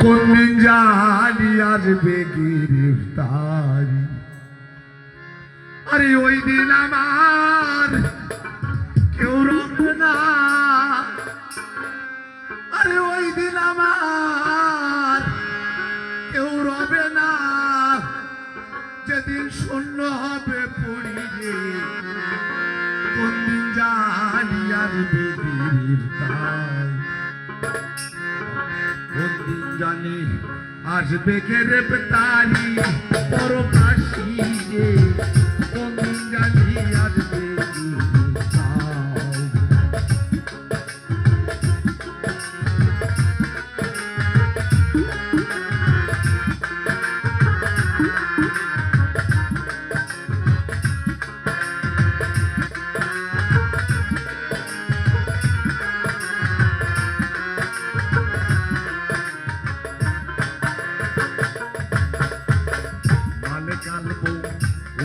কোন দিন জানি আসবে গ্রেফতারি, আরে ওই দিন আমার কেউ রবে না, আরে ওই দিন আমার কেউ রবে না, যেদিন শূন্য হবে পুরীরে। কোন দিন জানি আসবে গ্রেফতারি, কোন দিন জানি আসবে গ্রেফতারি পরকাশি রে। কোন দিন জানি আসবে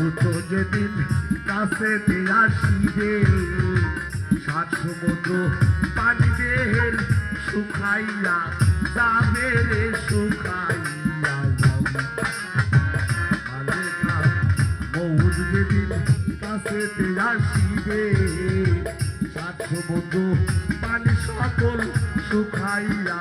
উঠো যেদিন কাছে আসিবে, সাত সমুদ্র পানি দেহের শুকাইয়া যাবে রে, শুকাইয়া মৌজ যেদিন কাছে আসিবে, সাত সমুদ্র পানি সকল শুকাইয়া